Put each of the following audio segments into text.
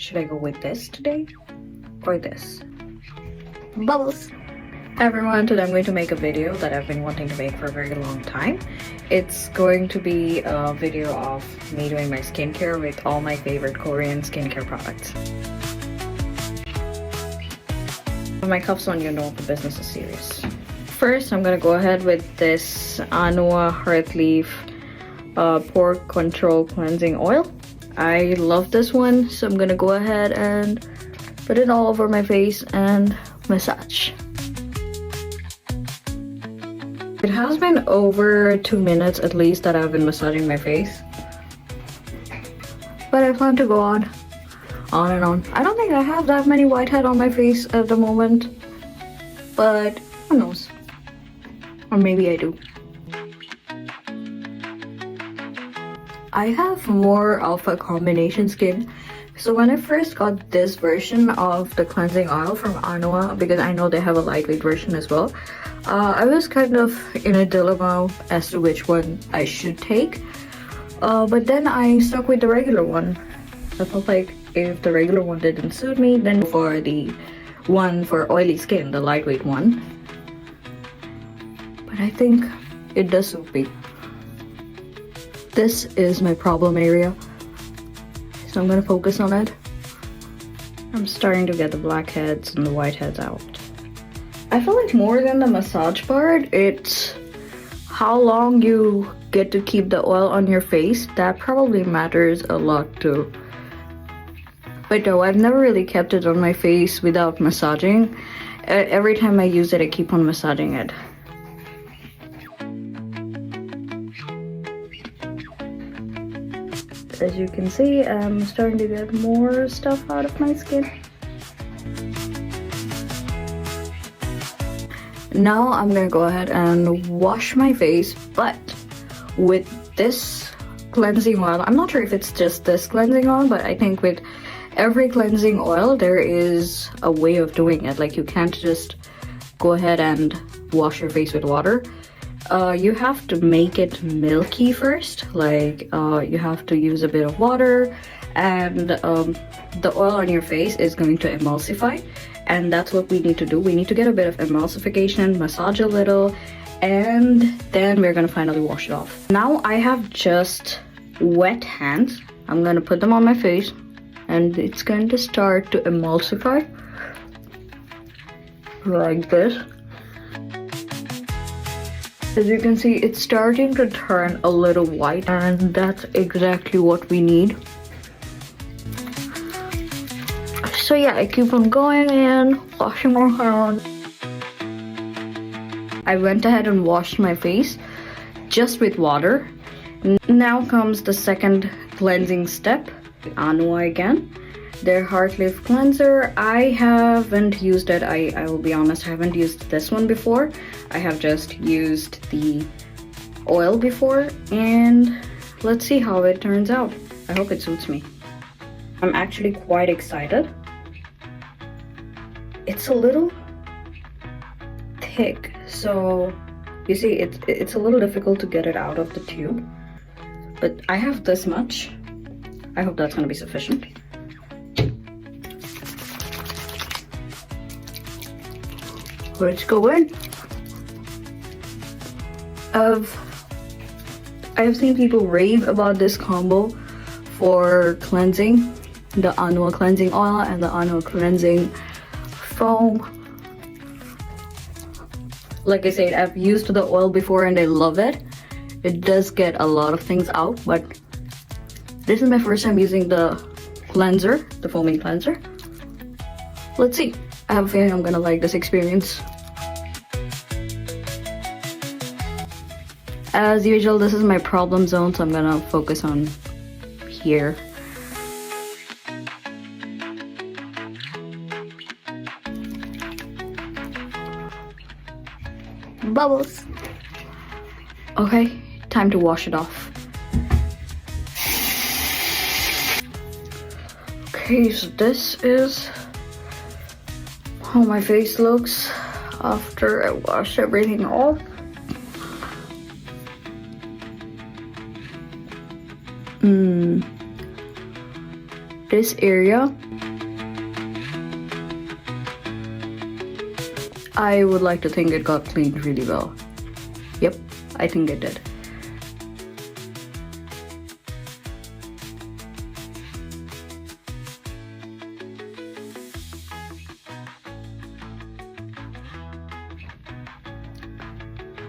Should I go with this today or this? Bubbles! Hi everyone, today I'm going to make a video that I've been wanting to make for a very long time. It's going to be a video of me doing my skincare with all my favorite Korean skincare products. With my cuffs on, you know the business is serious. First, I'm gonna go ahead with this Anua Heartleaf Pore Control Cleansing Oil. I love this one, so I'm gonna go ahead and put it all over my face and massage. It has been over 2 minutes at least that I've been massaging my face, but I plan to go on and on. I don't think I have that many whitehead on my face at the moment, but who knows, or maybe I do. I have more of a combination skin, so when I first got this version of the cleansing oil from Anua, because I know they have a lightweight version as well, I was kind of in a dilemma as to which one I should take, but then I stuck with the regular one. I felt like if the regular one didn't suit me, then for the one for oily skin, the lightweight one. But I think it does suit me. This is my problem area, so I'm gonna focus on it. I'm starting to get the blackheads and the whiteheads out. I feel like more than the massage part, it's how long you get to keep the oil on your face. That probably matters a lot too. But no, I've never really kept it on my face without massaging. Every time I use it, I keep on massaging it. As you can see, I'm starting to get more stuff out of my skin. Now I'm gonna go ahead and wash my face, but with this cleansing oil. I'm not sure if it's just this cleansing oil, but I think with every cleansing oil there is a way of doing it. Like, you can't just go ahead and wash your face with water. You have to make it milky first. Like, you have to use a bit of water, and the oil on your face is going to emulsify, and that's what we need to do. We need to get a bit of emulsification, massage a little, and then we're gonna finally wash it off. Now I have just wet hands. I'm gonna put them on my face, and it's going to start to emulsify like this. As you can see, it's starting to turn a little white, and that's exactly what we need. So yeah, I keep on going and washing my hands. I went ahead and washed my face just with water. Now comes the second cleansing step. Anua again, their Heartleaf cleanser. I haven't used it. I will be honest, I haven't used this one before. I have just used the oil before, and let's see how it turns out. I hope it suits me. I'm actually quite excited. It's a little thick, so you see it's a little difficult to get it out of the tube, but I have this much. I hope that's gonna be sufficient. Let's go in. I have seen people rave about this combo for cleansing, the Anua cleansing oil and the Anua cleansing foam. Like I said, I've used the oil before and I love it. It does get a lot of things out, but this is my first time using the cleanser, the foaming cleanser. Let's see. I have a feeling I'm gonna like this experience. As usual, this is my problem zone, so I'm gonna focus on here. Bubbles. Okay, time to wash it off. Okay, so this is how my face looks after I wash everything off. this area, I would like to think it got cleaned really well. Yep, I think it did.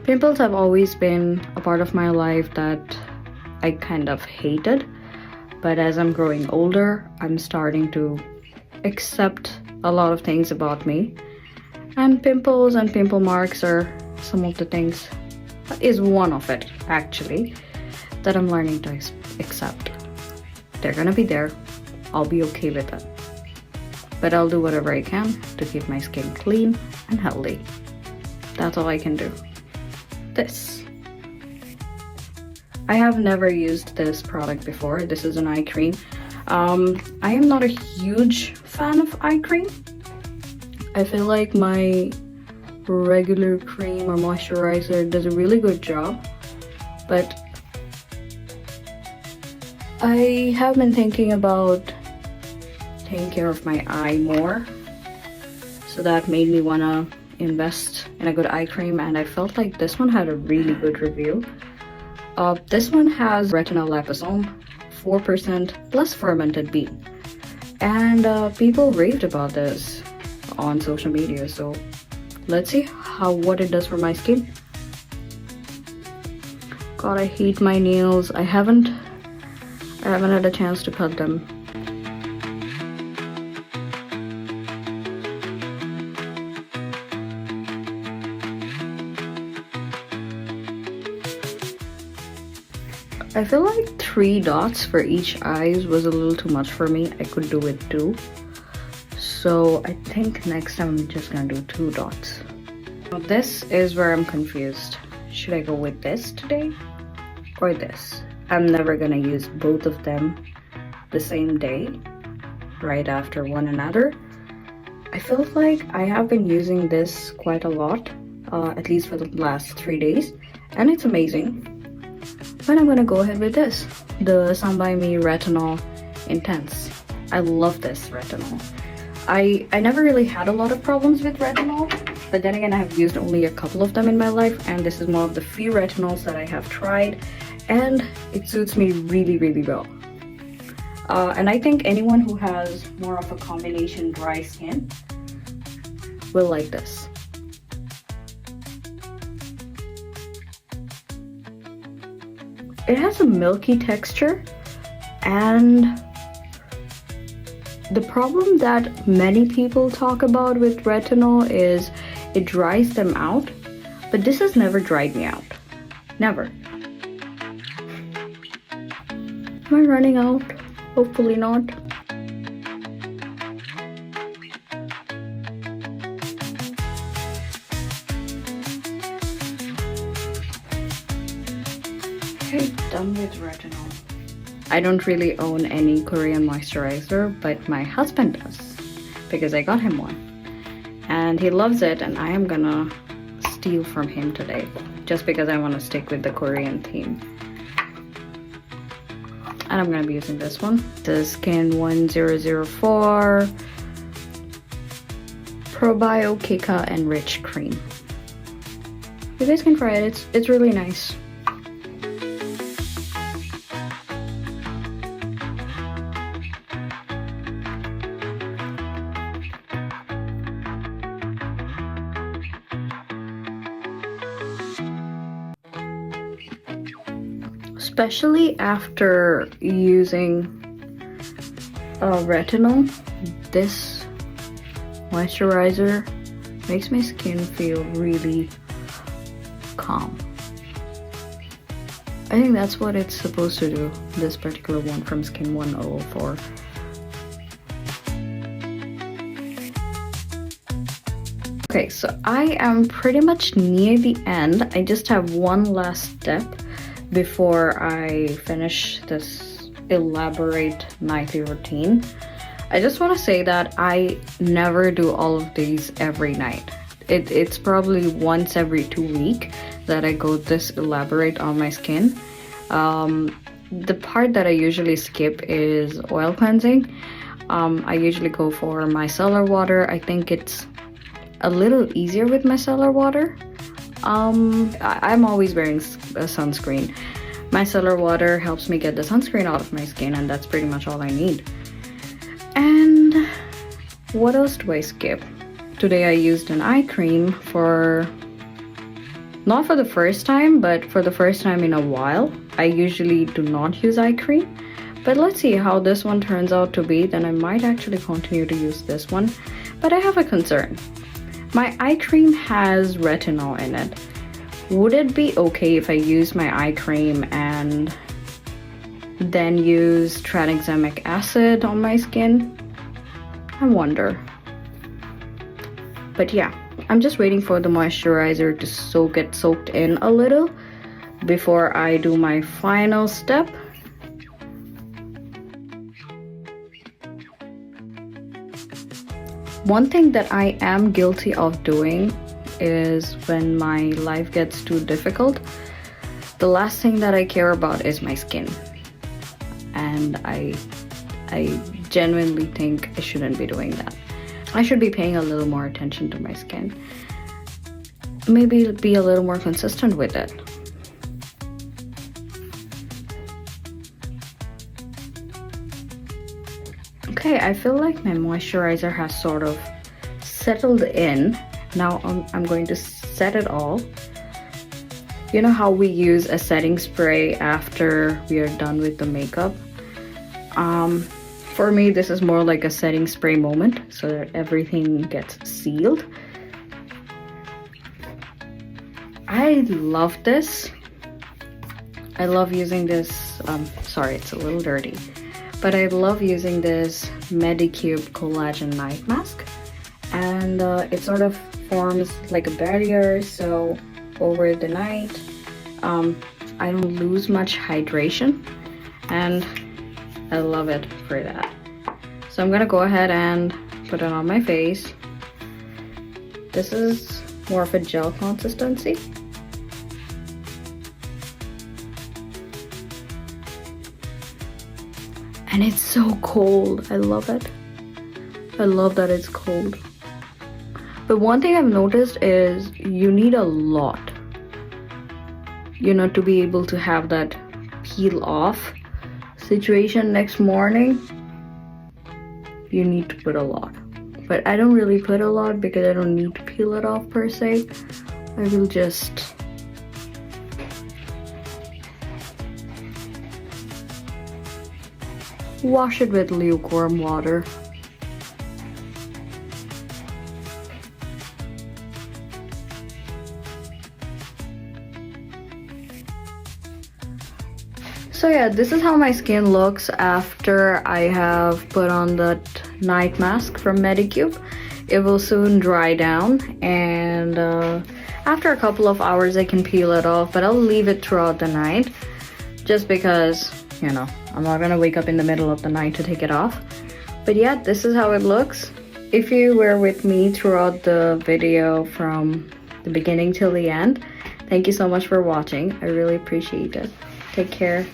Pimples have always been a part of my life that I kind of hated, but as I'm growing older, I'm starting to accept a lot of things about me. And pimples and pimple marks are some of the things, is one of it actually, that I'm learning to accept. They're gonna be there, I'll be okay with it. But I'll do whatever I can to keep my skin clean and healthy. That's all I can do. This. I have never used this product before. This is an eye cream. I am not a huge fan of eye cream. I feel like my regular cream or moisturizer does a really good job, but I have been thinking about taking care of my eye more, so that made me wanna invest in a good eye cream, and I felt like this one had a really good review. This one has retinol liposome, 4% plus fermented bean, and people raved about this on social media, so let's see what it does for my skin. God, I hate my nails. I haven't had a chance to cut them. I feel like 3 dots for each eyes was a little too much for me. I could do with 2. So I think next time I'm just gonna do 2 dots. Now this is where I'm confused. Should I go with this today or this? I'm never gonna use both of them the same day, right after one another. I feel like I have been using this quite a lot, at least for the last 3 days, and it's amazing. But I'm gonna go ahead with this, the Sun By Me Retinol Intense. I love this retinol. I never really had a lot of problems with retinol, but then again I have used only a couple of them in my life, and this is one of the few retinols that I have tried, and it suits me really, really well. And I think anyone who has more of a combination dry skin will like this. It has a milky texture, and the problem that many people talk about with retinol is it dries them out, but this has never dried me out. Never. Am I running out? Hopefully not. Okay, done with retinol. I don't really own any Korean moisturizer, but my husband does, because I got him one. And he loves it, and I am gonna steal from him today, just because I want to stick with the Korean theme. And I'm gonna be using this one, the Skin 1004 Probio Kika Enriched Cream. You guys can try it, it's really nice. Especially after using retinol, this moisturizer makes my skin feel really calm. I think that's what it's supposed to do, this particular one from Skin 1004. Okay, so I am pretty much near the end. I just have one last step before I finish this elaborate nightly routine. I just want to say that I never do all of these every night. It's probably once every 2 weeks that I go this elaborate on my skin. the part that I usually skip is oil cleansing. I usually go for micellar water. I think it's a little easier with micellar water. I'm always wearing a sunscreen. Micellar water helps me get the sunscreen out of my skin, and that's pretty much all I need. And what else do I skip? Today I used an eye cream for, not for the first time, but for the first time in a while. I usually do not use eye cream, but let's see how this one turns out to be. Then I might actually continue to use this one, but I have a concern. My eye cream has retinol in it. Would it be okay if I use my eye cream and then use tranexamic acid on my skin? I wonder. But yeah, I'm just waiting for the moisturizer to get soaked in a little before I do my final step. One thing that I am guilty of doing is when my life gets too difficult, the last thing that I care about is my skin. And I genuinely think I shouldn't be doing that. I should be paying a little more attention to my skin. Maybe be a little more consistent with it. Okay, I feel like my moisturizer has sort of settled in. Now I'm going to set it all. You know how we use a setting spray after we are done with the makeup? For me, this is more like a setting spray moment so that everything gets sealed. I love this. I love using this, sorry, it's a little dirty, but I love using this Medicube Collagen Night Mask. And it sort of forms like a barrier, so over the night I don't lose much hydration, and I love it for that. So I'm gonna go ahead and put it on my face. This is more of a gel consistency. And it's so cold. I love it. I love that it's cold. But one thing I've noticed is you need a lot, to be able to have that peel off situation next morning. You need to put a lot. But I don't really put a lot because I don't need to peel it off per se. I will just wash it with lukewarm water. So yeah, this is how my skin looks after I have put on that night mask from Medicube. It will soon dry down, and after a couple of hours I can peel it off, but I'll leave it throughout the night just because, I'm not gonna wake up in the middle of the night to take it off. But yeah, this is how it looks. If you were with me throughout the video from the beginning till the end, thank you so much for watching. I really appreciate it. Take care.